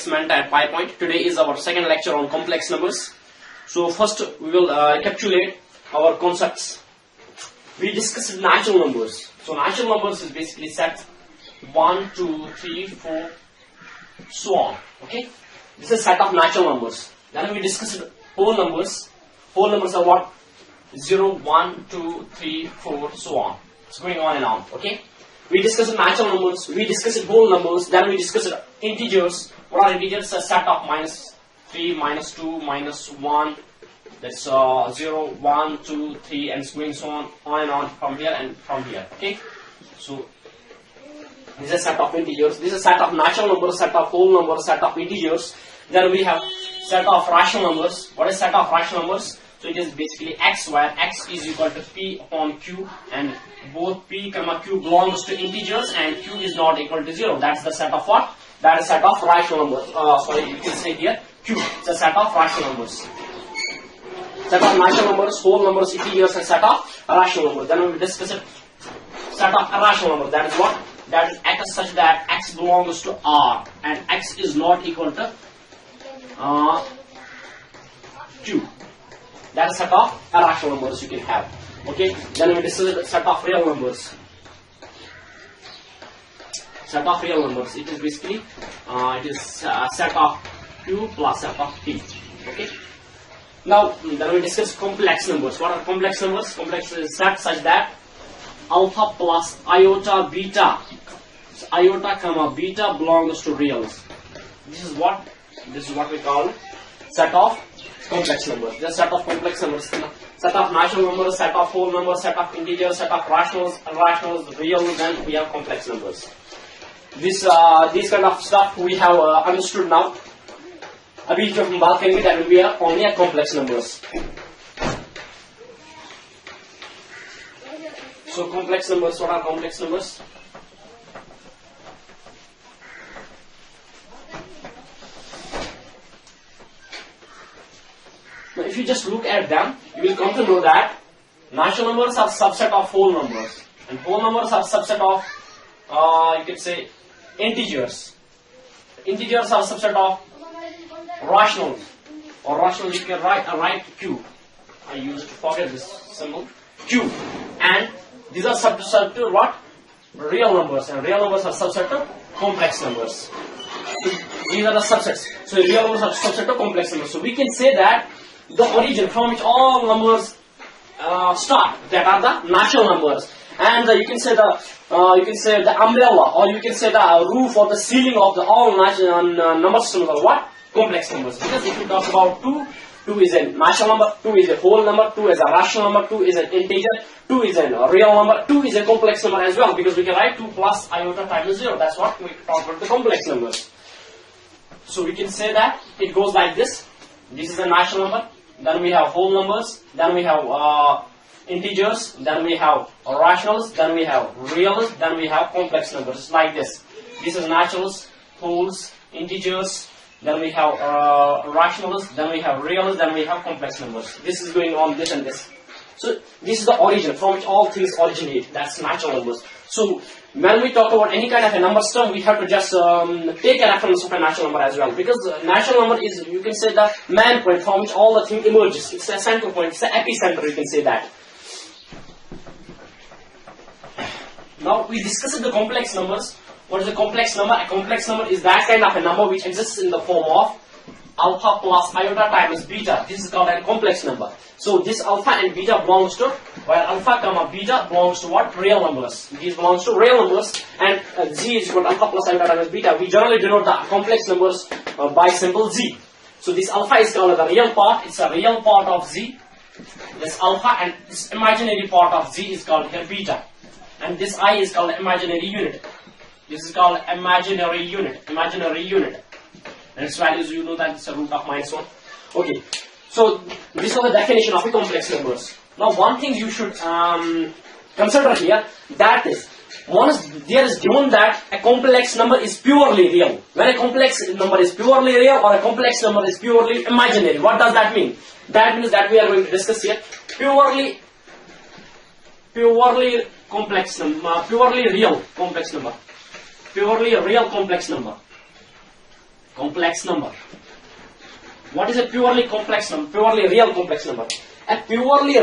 complex meant at Pi point. Today is our second lecture on complex numbers. So first we will recapitulate our concepts. We discussed natural numbers. So natural numbers is basically set 1, 2, 3, 4, so on. Okay, this is a set of natural numbers. Then we discussed whole numbers. Whole numbers are what? 0, 1, 2, 3, 4, so on. It's going on and on. Okay. We discussed natural numbers, we discussed whole numbers, then we discussed integers. What are integers? A set of minus 3, minus 2, minus 1. That's 0, 1, 2, 3, and it's going so on and on from here and from here. Okay. So this is a set of integers. This is a set of natural numbers, set of whole numbers, set of integers. Then we have set of rational numbers. What is set of rational numbers? So it is basically x, where x is equal to p upon q, and both p comma q belongs to integers and q is not equal to 0. That's the set of what? That is set of rational numbers. Sorry, you can say here q. It's a set of rational numbers. Set of natural numbers, whole numbers, integers, and set of rational numbers. Then we will discuss it. Set of irrational numbers. That is what? That is x such that x belongs to R and x is not equal to q. That is set of irrational numbers you can have. Okay. Then we discuss the set of real numbers. Set of real numbers. It is basically it is set of q plus set of p. Okay. Now then we discuss complex numbers. What are complex numbers? Complex is set such that alpha plus iota beta. So iota comma beta belongs to reals. This is what we call set of complex numbers. Just set of complex numbers. Set of natural numbers, set of whole numbers, set of integers, set of rationals, irrationals, reals, then we have complex numbers. These kind of stuff we have understood now. अभी जो हम बात करेंगे that will be only a complex numbers. So complex numbers, what are complex numbers? Now if you just look at them, you will come to know that natural numbers are subset of whole numbers, and whole numbers are subset of you could say integers. Integers are subset of rationals, or rationals you can write q. I used to forget this symbol q, and these are subset to what? Real numbers, and real numbers are subset to complex numbers. So these are the subsets. So real numbers are subset to complex numbers. So we can say that the origin from which all numbers start, that are the natural numbers, and you can say the umbrella, or you can say the roof or the ceiling of the all number systems are what? Complex numbers. Because if you talk about 2 is a natural number, 2 is a whole number, 2 is a rational number, 2 is an integer, 2 is a real number, 2 is a complex number as well, because we can write 2 plus iota times 0. That's what we talk about the complex numbers. So we can say that it goes like this. This is a natural number, then we have whole numbers, then we have integers, then we have rationals, then we have reals, then we have complex numbers, like this. This is naturals, wholes, integers, then we have rationals, then we have reals, then we have complex numbers. This is going on this and this. So this is the origin from which all things originate. That's natural numbers. So when we talk about any kind of a number system, we have to just take a reference of a natural number as well, because natural number is, you can say, the main point from which all the thing emerges. It's a central point. It's the epicenter. You can say that. Now we discussed the complex numbers. What is a complex number? A complex number is that kind of a number which exists in the form of alpha plus iota times beta. This is called a complex number. So this alpha and beta belongs to, while alpha comma beta belongs to what? Real numbers. These belongs to real numbers, and z is equal to alpha plus iota times beta. We generally denote the complex numbers by symbol z. So this alpha is called the real part. It's a real part of z. This alpha, and this imaginary part of z is called here beta. And this I is called imaginary unit. This is called imaginary unit. Imaginary unit. And its values, you know that it's a root of -1. Okay. So this is the definition of a complex numbers. Now one thing you should consider here, that is, once there is given that a complex number is purely real. When a complex number is purely real or a complex number is purely imaginary, what does that mean? That means that we are going to discuss here purely complex number, purely real complex number. Purely real complex number. complex number. What is a purely complex number? Purely real complex number. A purely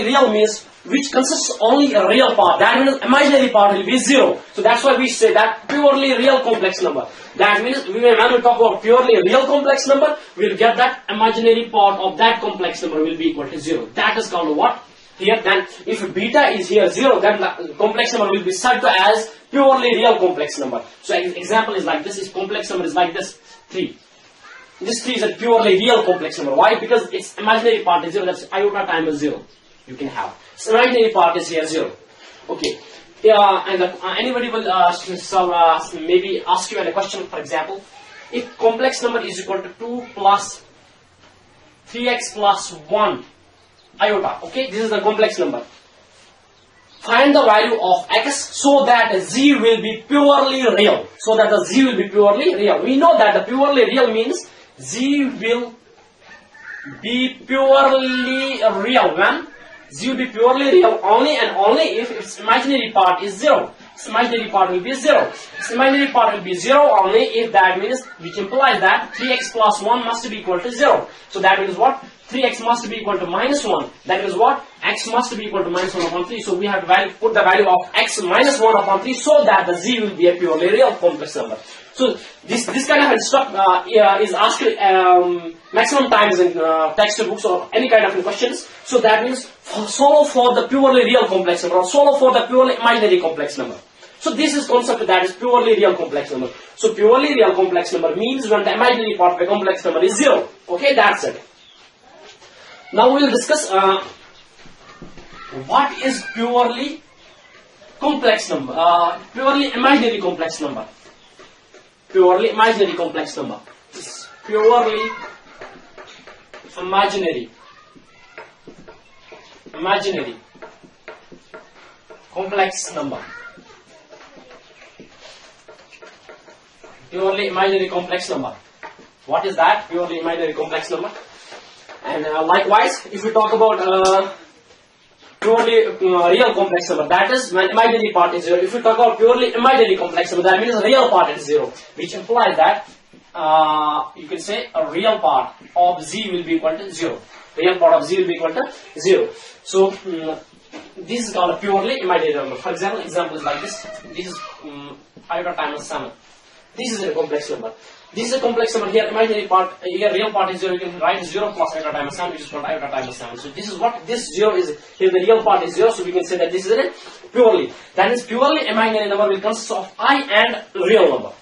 real means which consists only a real part. That means imaginary part will be 0. So that's why we say that purely real complex number. That means when we talk about purely real complex number, we will get that imaginary part of that complex number will be equal to 0. That is called what? Here, then if beta is here 0, then the complex number will be said to as purely real complex number. So example is like this, is complex number is like this, 3. This 3 is a purely real complex number. Why? Because its imaginary part is 0, that's iota times 0 you can have. Its imaginary part is here 0. Okay. And anybody will maybe ask you a question, for example, if complex number is equal to 2 plus 3x plus 1 iota. Okay, this is the complex number. Find the value of x so that z will be purely real. So that the z will be purely real. We know that the purely real means z will be purely real when z will be purely real only and only if its imaginary part is 0. Its imaginary part will be 0. Its imaginary part will be 0 only if that means, which implies that 3x plus 1 must be equal to 0. So that means what? 3x must be equal to minus 1. That is what? X must be equal to minus 1 upon 3. So we have to put the value of x minus 1 upon 3 so that the z will be a purely real complex number. So this kind of stuff is asked maximum times in textbooks or any kind of questions. So that means solve for the purely real complex number or solve for the purely imaginary complex number. So this is concept that is purely real complex number. So purely real complex number means when the imaginary part of the complex number is 0. Okay, that's it. Now we will discuss what is purely complex number, purely imaginary complex number. Purely imaginary complex number. Purely imaginary complex number. Purely imaginary complex number. What is that? Purely imaginary complex number. And likewise, if we talk about purely real complex number, that is when imaginary part is 0. If we talk about purely imaginary complex number, that means real part is 0, which implies that you can say a real part of z will be equal to 0. Real part of z will be equal to 0. So this is called a purely imaginary number. For example, is like this. This is iota times 7. This is a complex number. This is a complex number here, imaginary part, here real part is 0, you can write 0 plus iota times 7, which is called iota times 7. So this is what, this 0 is, here the real part is 0, so we can say that this is a purely. That is purely imaginary number will consist of I and real number.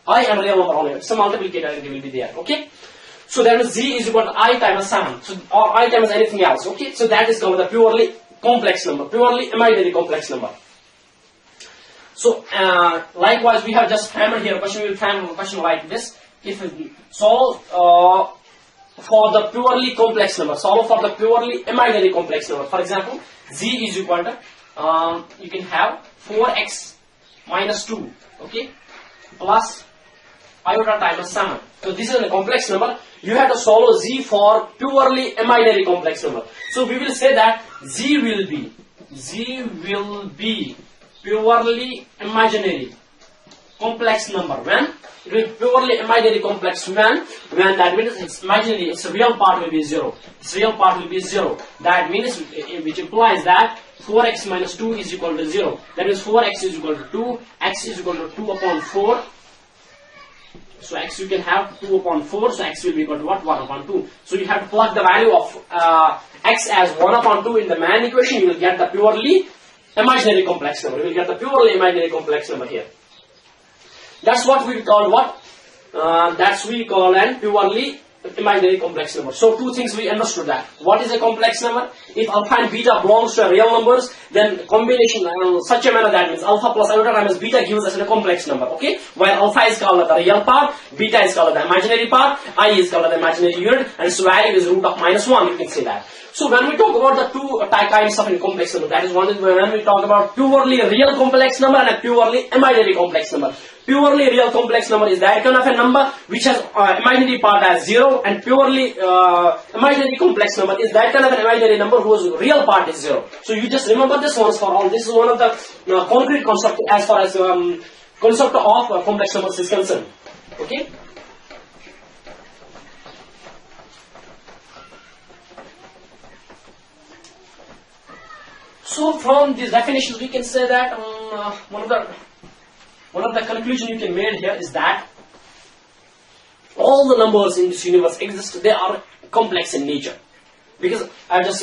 I and real number only, some multiplicator will be there, okay? So that means z is equal to I times 7, so, or I times anything else, okay? So that is called the purely complex number, purely imaginary complex number. So likewise, we have just hammered here a question. We will frame a question like this: if we solve for the purely complex number, solve for the purely imaginary complex number. For example, z is equal to you can have 4x minus 2, okay, plus iota times 7. So this is a complex number. You have to solve z for purely imaginary complex number. So we will say that z will be purely imaginary complex number when it will be purely imaginary complex when that means it's imaginary, its real part will be 0. Its real part will be 0. That means, which implies that 4x minus 2 is equal to 0. That means 4x is equal to 2, x is equal to 2 upon 4. So x you can have 2 upon 4, so x will be equal to what? 1 upon 2. So you have to plug the value of x as 1 upon 2 in the main equation, you will get the purely imaginary complex number. We will get the purely imaginary complex number here. That's what we call what? That's we call an purely imaginary complex number. So two things we understood that. What is a complex number? If alpha and beta belongs to real numbers, then combination such a manner that means alpha plus iota times beta gives us a complex number. Okay? While alpha is called the real part, beta is called the imaginary part, I is called the imaginary unit, and its value is root of minus 1. You can say that. So when we talk about the two kinds of complex number, that is one is when we talk about purely real complex number and a purely imaginary complex number. Purely real complex number is that kind of a number which has imaginary part as 0, and purely imaginary complex number is that kind of an imaginary number whose real part is 0. So you just remember this once for all. This is one of the concrete concept as far as concept of complex numbers is concerned. Okay. So from these definitions we can say that one of the conclusions you can make here is that all the numbers in this universe exist, they are complex in nature. Because I just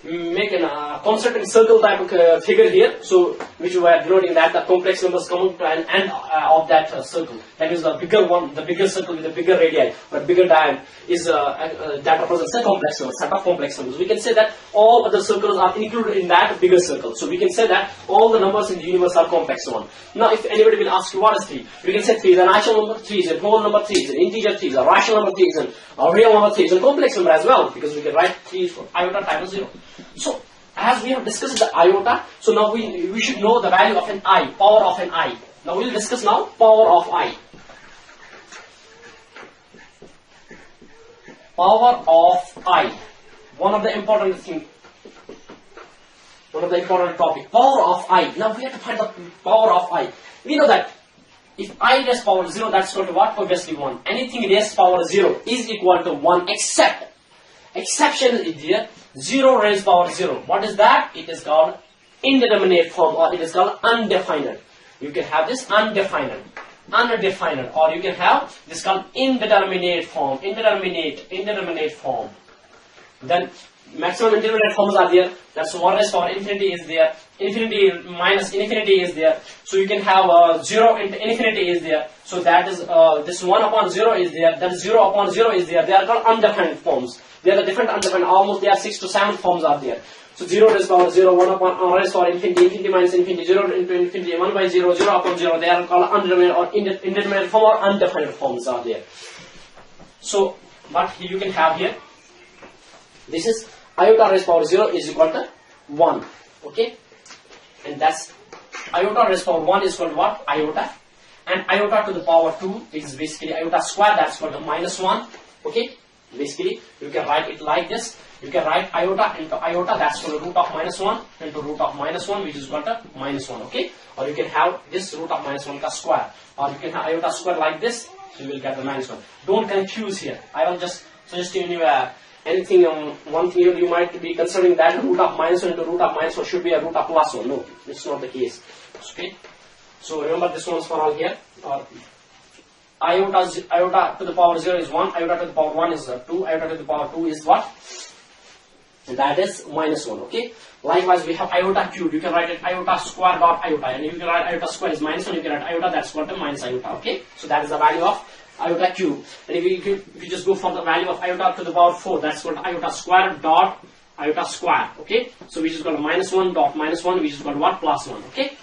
make a concentric circle type of figure here, so which we are denoting that the complex numbers come to an end of that circle. That is the bigger one, the bigger circle with the bigger radii or bigger diameter is that represents a complex number, set of complex numbers. We can say that all other circles are included in that bigger circle. So we can say that all the numbers in the universe are complex ones. Now, if anybody will ask you what is 3, we can say 3 is a natural number, 3 is a whole number, 3 is an integer, 3 is a rational number, 3 is a real number, 3 is a complex number as well, because we can write 3 for iota times 0. So, as we have discussed the iota, so now we should know the value of an I, power of an I. Now we will discuss now power of I. Power of I. One of the important topic. Power of I. Now we have to find the power of I. We know that if I raised power 0, that's equal to what? Obviously 1. Anything raised power 0 is equal to 1 except, exception is there, 0 raised power 0. What is that? It is called indeterminate form, or it is called undefined. You can have this undefined, or you can have this called indeterminate form, indeterminate form. Then maximum indeterminate forms are there. That's 1 raised power infinity is there, infinity minus infinity is there. So you can have 0 into infinity is there. So that is this 1 upon 0 is there. That is 0 upon 0 is there. They are called undefined forms. They are the different undefined. Almost there are 6 to 7 forms are there. So 0 raised power 0, 1 upon raised power infinity, infinity minus infinity, 0 into infinity, 1 by 0, 0 upon 0. They are called undeterminate or indeterminate form or undefined forms are there. So what you can have here, this is iota raised power 0 is equal to 1. Okay? And that's iota raised power 1 is equal to what? Iota. And iota to the power 2 is basically iota square, that's equal to minus 1. Okay? Basically, you can write it like this. You can write iota into iota, that's equal to root of minus 1 into root of minus 1, which is equal to minus 1. Okay? Or you can have this root of minus 1 square. Or you can have iota square like this, so you will get the minus 1. Don't confuse here. I will just suggest you anything, one thing you might be considering that root of minus 1 into root of minus 1 should be a root of plus 1. No, it's not the case. Okay? So remember this one's for all here. Iota to the power 0 is 1, iota to the power 1 is 2, iota to the power 2 is what? And that is minus 1. Okay? Likewise, we have iota cube. You can write it iota square dot iota. And you can write iota square is minus 1, you can write iota, that's equal to minus iota. Okay? So that is the value of iota cube. And if you just go for the value of iota to the power 4, that's called iota square dot iota square. Okay? So which is called minus 1 dot minus 1, which is called what? Plus 1. Okay?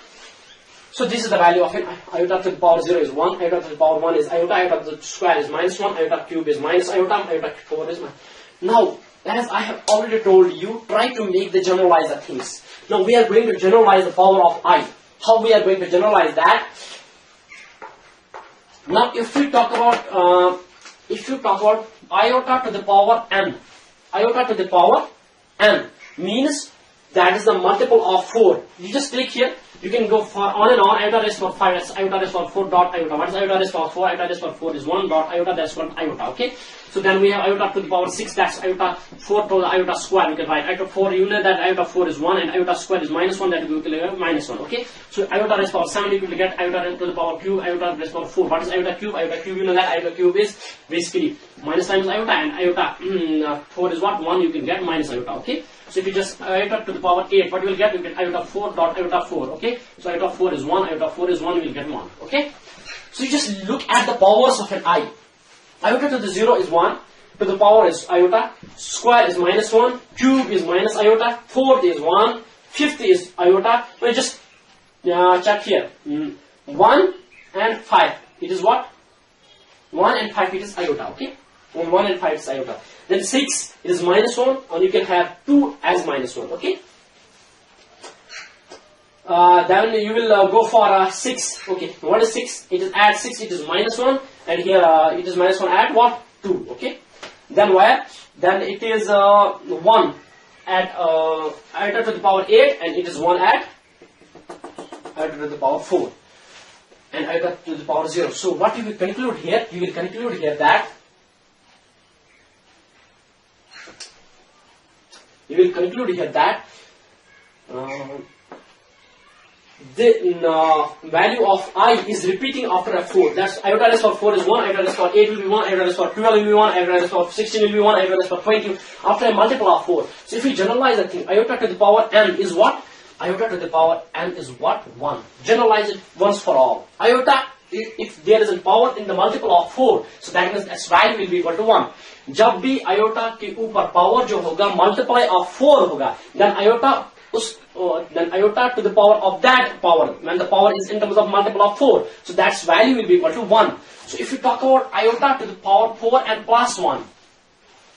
So this is the value of it. Iota to the power 0 is 1, iota to the power 1 is iota, iota to the square is minus 1, iota cube is minus iota, iota 4 is minus. Now, as I have already told you, try to make the generalize the things. Now we are going to generalize the power of I. How we are going to generalize that? Now if we talk about iota to the power n, iota to the power n means that is the multiple of 4. You just click here. You can go for on and on. Iota raised power 5, that's iota raised power 4 dot iota. What is iota raised power 4? Iota raised power 4 is 1 dot iota, that's called iota. Okay? So then we have iota to the power 6, that's iota 4 to the iota square. You can write iota 4, you know that iota 4 is 1 and iota square is minus 1, that we will get minus 1. Okay? So iota raised power 7, you will get iota to the power cube, iota raised power 4. What is iota cube? Iota cube, you know that iota cube is basically minus times iota, and iota 4 is what? 1, you can get minus iota. Okay? So if you just iota to the power 8, what you will get? You get iota 4 dot iota 4. Okay? So iota 4 is 1, iota 4 is 1, you will get 1. Okay? So you just look at the powers of an I. Iota to the 0 is 1, to the power is iota, square is minus 1, cube is minus iota, 4th is 1, 5th is iota. Well, just check here. 1 and 5. It is what? 1 and 5 it is iota. Okay? And 1 and 5 is iota. Then 6 is minus 1, and you can have 2 as minus 1. Okay? Then you will go for 6. Okay, what is 6? It is add 6, it is minus 1, and here it is minus 1 add what? 2. Okay? Then where? Then it is 1 at iota to the power 8, and it is 1 at iota to the power 4, and iota to the power 0. So what you will conclude here? You will conclude here that the value of I is repeating after a 4. That's iota raised for 4 is 1, iota raised for 8 will be 1, iota raised for 12 will be 1, iota raised for 16 will be 1, iota raised for 20 after a multiple of 4. So if we generalize the thing, iota to the power n is what? Iota to the power n is what? 1. Generalize it once for all. Iota, if there is a power in the multiple of 4, so that means its value will be equal to 1. जब भी iota के ऊपर power जो होगा multiply of 4 होगा, then iota to the power of that power, when the power is in terms of multiple of 4, so that's value will be equal to 1. So if you talk about iota to the power 4 and plus 1,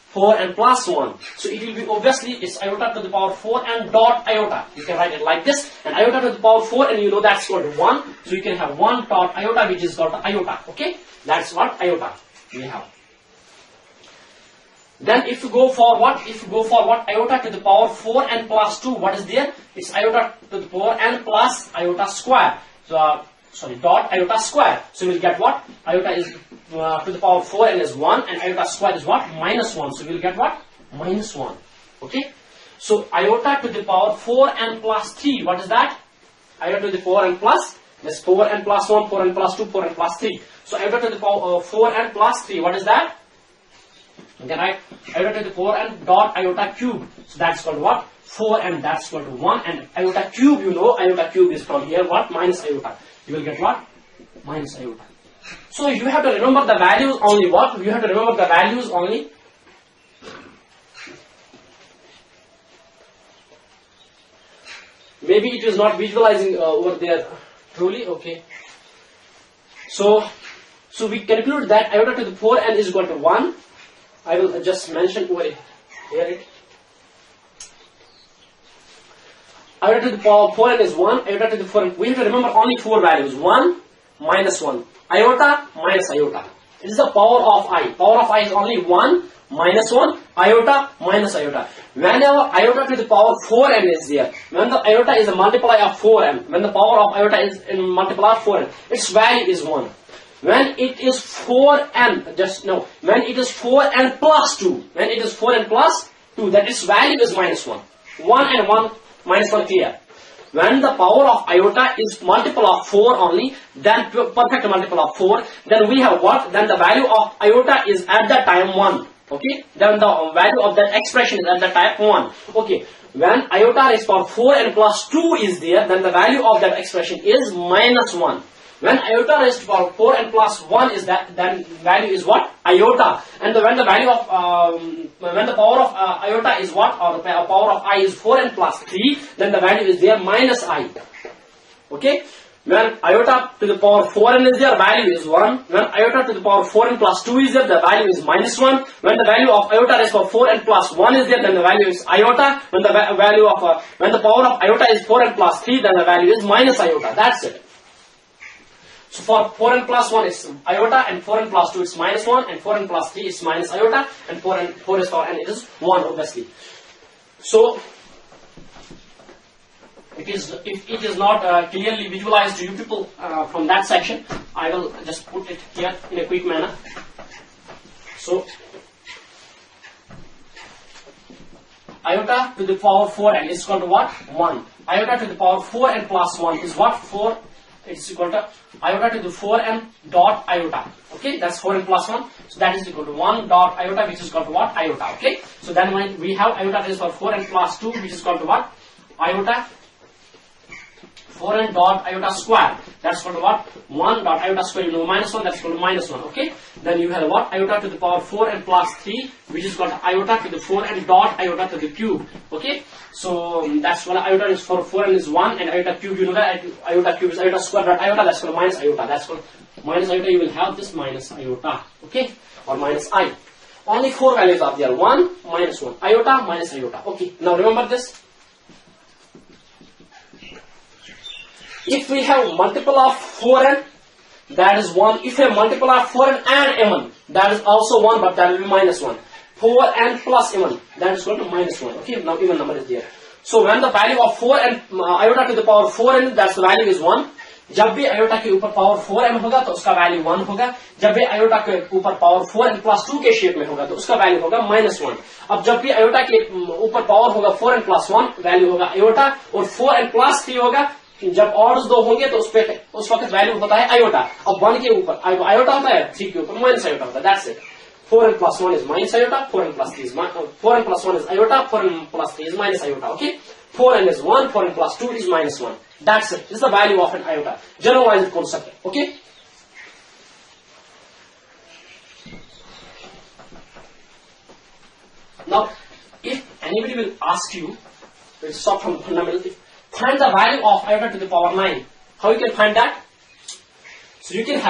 4 and plus 1, so it will be obviously it's iota to the power 4 and dot iota. You can write it like this, and iota to the power 4, and you know that's equal to 1, so you can have 1 dot iota, which is called iota. Okay, that's what iota we have. Then if you go for what? If you go for what? Iota to the power 4 and plus 2, what is there? It's iota to the power n plus iota square. So, dot iota square. So you will get what? Iota is to the power 4 and is 1, and iota square is what? Minus 1. So you will get what? Minus 1. Okay? So iota to the power 4 and plus 3, what is that? Iota to the power n plus, that's 4 and plus 1, 4 and plus 2, 4 and plus 3. So iota to the power 4 and plus 3, what is that? You can write iota to the power n dot iota cube. So that's called what? 4, and that's equal to 1. And iota cube, you know, iota cube is from here what? Minus iota. You will get what? Minus iota. So you have to remember the values only what? You have to remember the values only. Maybe it is not visualizing over there truly. Okay. So we conclude that iota to the power n is equal to 1. I will just mention over here. Iota to the power 4 n is 1. Iota to the 4 n. We have to remember only 4 values. 1, minus 1. Iota, minus iota. This is the power of I. Power of I is only 1, minus 1, iota, minus iota. Whenever iota to the power 4 n is there, when the iota is a multiply of 4 n, when the power of iota is in multiply of 4 n, its value is 1. When it is 4n, when it is 4n plus 2, when it is 4n plus 2, then its value is minus 1. 1 and 1, minus 1 clear. When the power of iota is multiple of 4 only, then perfect multiple of 4, then we have what? Then the value of iota is at the time 1. Okay? Then the value of that expression is at the time 1. Okay. When iota is for 4 and plus 2 is there, then the value of that expression is minus 1. When iota raised to power 4 and plus 1 is that, then value is what? Iota. And when the value of, when the power of iota is what? Or the power of I is 4 and plus 3, then the value is there minus I. Okay? When iota to the power 4 n is there, value is 1. When iota to the power 4 n plus 2 is there, the value is minus 1. When the value of iota raised to 4 n plus 1 is there, then the value is iota. When the value of, when the power of iota is 4 n plus 3, then the value is minus iota. That's it. So for 4 n plus 1 is iota, and 4 n plus 2 is minus 1, and 4 n plus 3 is minus iota, and 4 is for n is 1 obviously. So if it is not clearly visualized to you people from that section, I will just put it here in a quick manner. So iota to the power 4n is equal to what? 1. Iota to the power 4n plus 1 is what? 4. It's equal to iota to the 4n dot iota. Okay, that's 4n plus 1. So that is equal to 1 dot iota, which is equal to what? Iota. Okay, so then when we have iota is for 4n plus 2, which is equal to what? Iota 4n dot iota square. That's equal to what? 1 dot iota square. You know minus 1, that's equal to minus 1. Okay, then you have what? Iota to the power 4n plus 3, which is equal to iota to the 4n dot iota to the cube. Okay, so that's what iota is for 4n is 1, and iota cube, you know that iota cube is iota square dot iota, that's called minus iota. That's called minus iota. You will have this minus iota. Okay, or minus I. Only 4 values are there. 1, minus 1. Iota, minus iota. Okay, now remember this. If we have multiple of 4n, that is 1. If we have multiple of 4n and m1, that is also 1, but that will be minus 1. 4n plus m1, that is equal to minus 1. Okay, now even number is there. So when the value of 4n, iota to the power 4n, that's the value is 1. जब भी iota के ऊपर power 4m होगा तो उसका value 1 होगा, जब भी आयोटा के ऊपर पावर 4n+2 के शेप में होगा तो उसका वैल्यू होगा -1। अब जब भी आयोटा के ऊपर पावर होगा 4n+1 वैल्यू होगा आयोटा, और 4n+3 होगा जब ऑर्ड्स दो होंगे तो उस वक्त वैल्यू होता है आयोटा। अब 1 के ऊपर आयोटा होता है, 3 के ऊपर माइनस आयोटा होता है, that's it. 4n+1 is minus iota, 4n+3 is 4n+1 is iota, 4n+3 is minus iota. Okay, 4n is 1, 4n+2 is -1. That's it. This is the value of an iota. Generalized concept. Okay. Now, if anybody will ask you, we'll start from fundamental. Find the value of iota to the power 9. How you can find that? So you can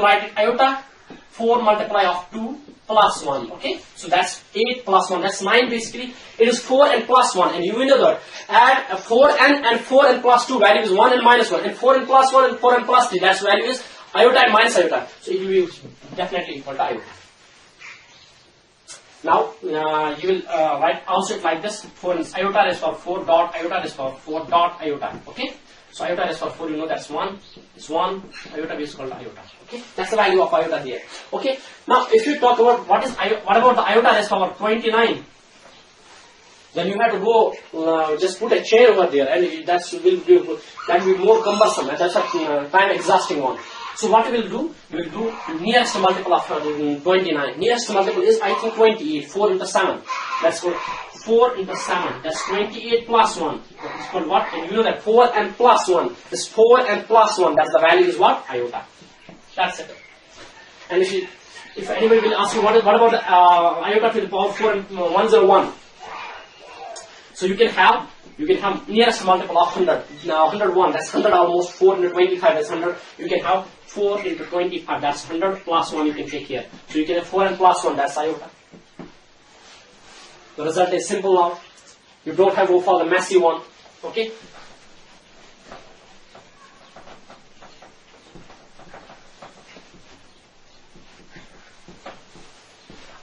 write it iota 4 multiply of 2 plus 1. Okay, so that's 8 plus 1, that's 9 basically. It is 4n plus 1, and you know that add 4n and 4n plus 2 value is 1 and -1, and 4n plus 1 and 4n plus 3, that's value is iota and minus iota, so it will be definitely equal to iota. Now you will write also it like this: 4 is iota raised to power 4 dot iota raised to power 4 dot iota. Okay, so iota raised to power 4, you know that's 1. It's 1. Iota is equal to iota. Okay, that's the value of iota here. Okay, now if you talk about what about the iota raised to power 29, then you have to go just put a chain over there, and that will be more cumbersome, and that's a time exhausting one. So what we will do? We will do nearest multiple of 29. Nearest multiple is I think 28. 4 into 7. That's called 4 into 7. That's 28 plus 1. It's called what? And you know that 4 and plus 1 is 4 and plus 1. That's the value is what? Iota. That's it. And if anybody will ask you what about the iota to the power 4 and 101. So you can have nearest multiple of 100. Now 101, that's 100 almost. 4 into 25, that's 100. You can have 4 into 25, that's 100 plus 1 you can take here. So you can have 4 and plus 1, that's iota. The result is simple now. You don't have to go for the messy one. Okay?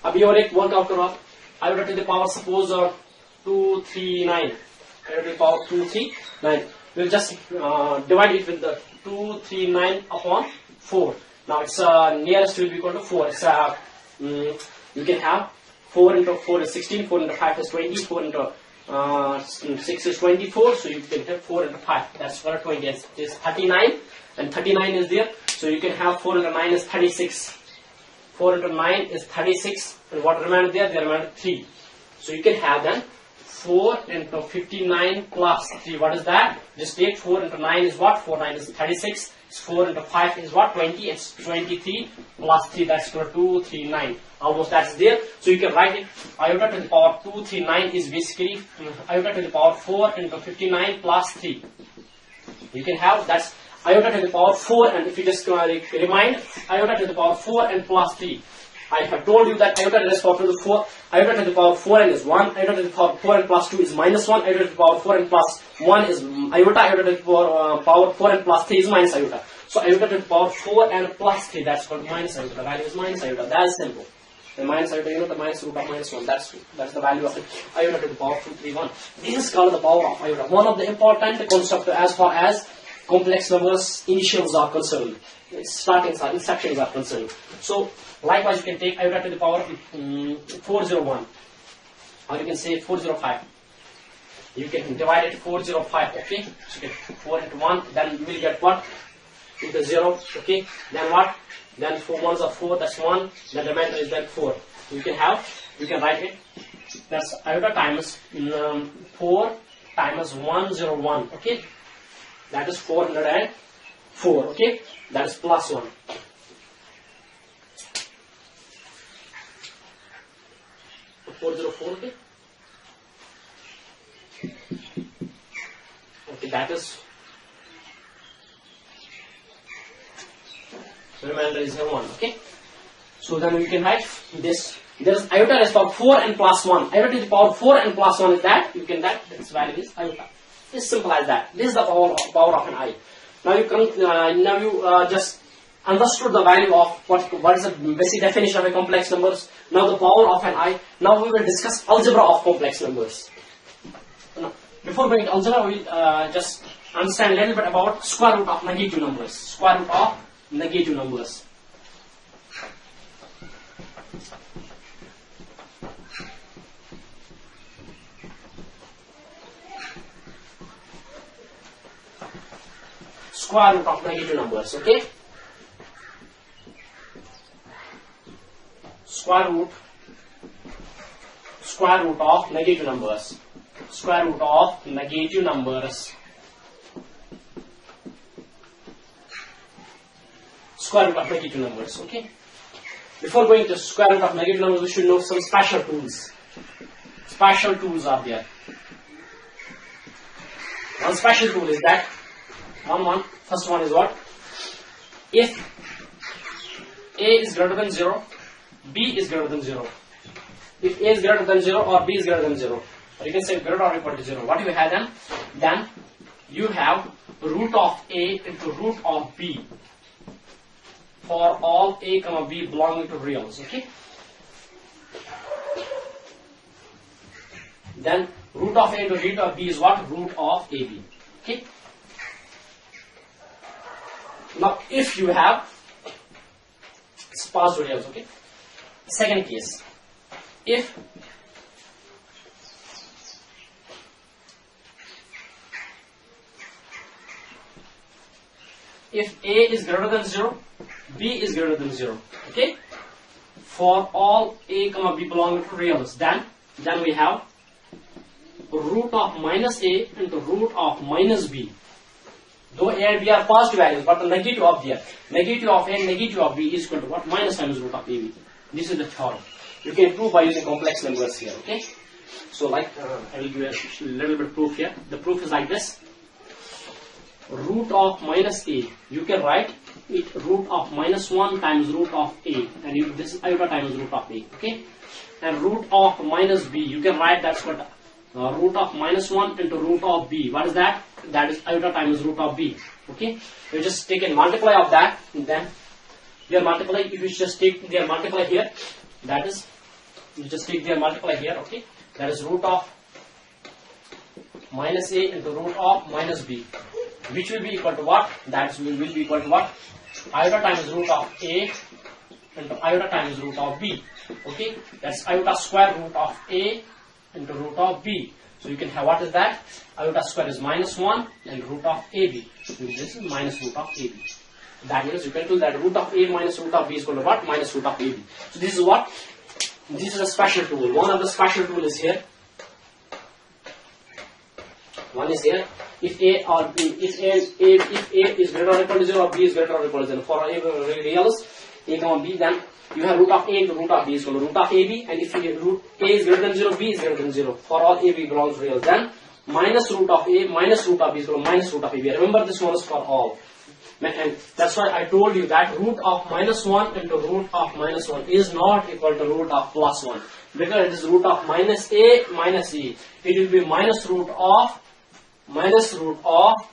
अभी और एक workout करो आप. iota to the power suppose 239. Iota to the power 239. We'll just divide it with the 239 upon 4. Now it's nearest will be equal to 4. It's you can have 4 into 4 is 16, 4 into 5 is 20, 4 into 6 is 24, so you can have 4 into 5, that's for 20, it's 39, and 39 is there, so you can have 4 into 9 is 36, 4 into 9 is 36, and what remains there? There remains 3, so you can have then 4 into 59 plus 3, what is that? Just take 4 into 9 is what? 4 9 is 36, 4 into 5 is what? 20, it's 23 plus 3, that's equal to 239. Almost that's there. So you can write it. Iota to the power 239 is basically iota to the power 4 into 59 plus 3. You can have that's iota to the power 4, and if you just remind iota to the power 4 and plus 3. I have told you that iota to the power 4, iota to the power 4 and is 1, iota to the power 4 and plus 2 is -1, iota to the power 4 and plus 1 is iota, iota to the power 4 and plus 3 is minus iota. So iota to the power 4 and plus 3, that's called minus iota. The value is minus iota. That is simple. The minus iota, you know, the minus root of -1. That's the value of it. Iota to the power 231. This is called the power of iota. One of the important concepts as far as complex numbers initials are concerned, instructions are concerned. So likewise, you can take iota to the power 401, or you can say 405. You can divide it 405. Okay, so you get 4 into 1. Then you will get what? Into 0. Okay. Then what? Then 4 ones are 4. That's 1. Then the remainder is then 4. You can write it. That's iota times 4 times 101. Okay. That is 404. Okay. That is plus 1. Okay. Okay, that is the remainder is 1. Okay. So then we can write this. There is iota raised to power 4 and plus 1. Iota to the power 4 and plus 1 is that. You can that. Its value is iota. It's simple as that. This is the power of an I. Now you come. Now you just understood the value of what is the basic definition of a complex numbers. Now the power of an I. Now we will discuss algebra of complex numbers. Now, before going to algebra, we will just understand a little bit about square root of negative numbers. Square root of negative numbers. Square root of negative numbers, okay? Square root of negative numbers. Square root of negative numbers. Square root of negative numbers, okay? Before going to square root of negative numbers, we should know some special tools. Special tools are there. One special tool is that first one is what? If A is greater than 0, B is greater than 0. If A is greater than 0 or B is greater than 0, or you can say greater or equal to 0. What do you have then? Then you have root of A into root of B for all A, B belonging to reals, okay? Then root of A into root of B is what? Root of AB, okay? Now if you have, it's positive reals, okay? Second case, if A is greater than 0, B is greater than 0, okay? For all A, B belonging to reals, then we have root of minus A into root of minus B. Though A and B are positive values, but the negative of A and negative of B is equal to what? Minus times root of AB. This is the theorem. You can prove by using complex numbers here, okay? So like, I will give a little bit of proof here. The proof is like this. Root of minus A, you can write it root of minus 1 times root of A, and this is iota times root of A, okay? And root of minus B, you can write that's what root of minus 1 into root of B. What is that? That is iota times root of B, okay? You just take a multiply of that, and then your multiply, if you just take their multiply here, that is, you just take their multiply here, okay? That is root of minus A into root of minus B, which will be equal to what? That will be equal to what? Iota times root of A into iota times root of B, okay? That's iota square root of A into root of B. So you can have, what is that? Iota square is minus 1 and root of AB. So this is minus root of AB. That means you can do that root of A minus root of B is equal to what? Minus root of AB. So this is what? This is a special tool. One of the special tools is here. One is here. If A or B, if A is greater or equal to 0 or B is greater or equal to 0. For A reals, A, B, then you have root of A into root of B is equal to root of AB, and if root A is greater than 0, B is greater than 0. For all AB belongs to real, then minus root of A minus root of B is equal to minus root of AB. Remember, this one is for all. And that's why I told you that root of minus 1 into root of minus 1 is not equal to root of plus 1. Because it is root of minus A minus E. It will be minus root of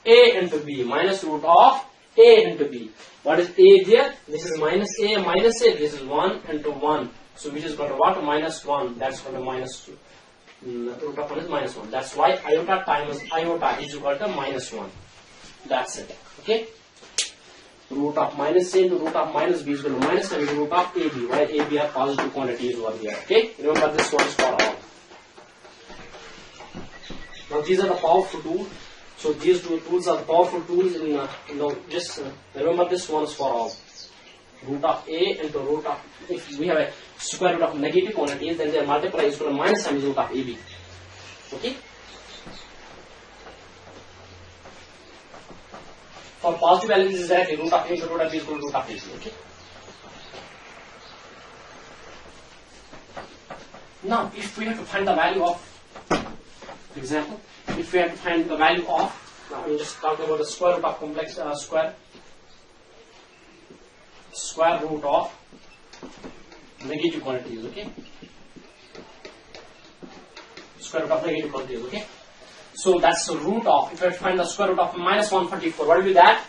A into B. Minus root of A into B. What is A there? This is minus A minus A. This is 1 into 1. So which is equal to what? Minus 1. That's equal to minus 2. Root of 1 is minus 1. That's why iota times iota is equal to minus 1. That's it. Okay? Root of minus A into root of minus B is equal to minus times root of AB. Why AB are positive quantities over here. Okay? Remember, this one is for all. Now these are the powerful tools. So these two tools are powerful tools in just remember, this one is for all. Root of A into root of, if we have a square root of negative quantities, then their multiply is equal to minus times root of AB. Okay? For positive values, this is directly root of A into root of B is equal to root of AB. Okay? Now, if we have to find the value of, for example, if we have to find the value of, now I'm just talking about the square root of complex square root of negative quantities, okay? Square root of negative quantities, okay? So that's the root of, if I find the square root of minus 144, what will be that?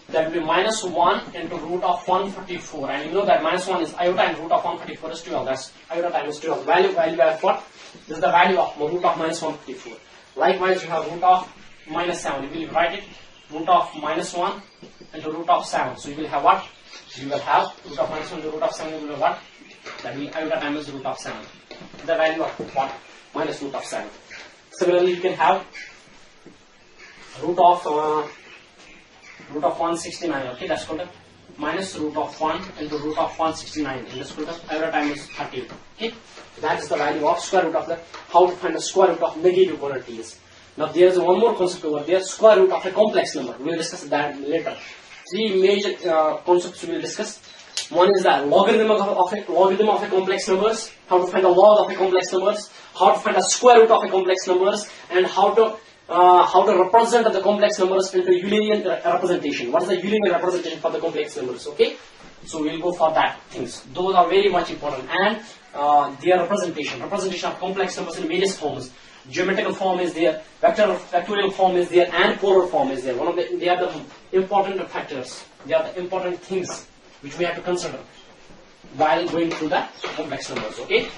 That will be minus 1 into root of 144. And you know that minus 1 is iota and root of 144 is 12. That's iota times 12. Value of what? This is the value of root of minus 144. Likewise, you have root of minus 7. You will write it root of minus 1 into root of 7. So you will have what? You will have root of minus 1 into root of 7. You will have what? That will iota times root of 7. The value of what? Minus root of 7. Similarly, you can have root of 169. Okay, that's called a minus root of 1 into root of 169. And that's called a iota times 30. Okay, that is the value of square root of the. How to find the square root of negative quantities. Now there is one more concept over there, square root of a complex number. We will discuss that later. Three major concepts we will discuss. One is the logarithm of a complex numbers, how to find the log of a complex numbers, how to find the square root of a complex numbers, and how to represent the complex numbers into Euclidean representation. What is the Euclidean representation for the complex numbers? Okay, so we will go for that things. Those are very much important, and their representation of complex numbers in various forms. Geometrical form is there, vectorial form is there, and polar form is there. They are the important factors. They are the important things which we have to consider while going through the complex numbers. Okay.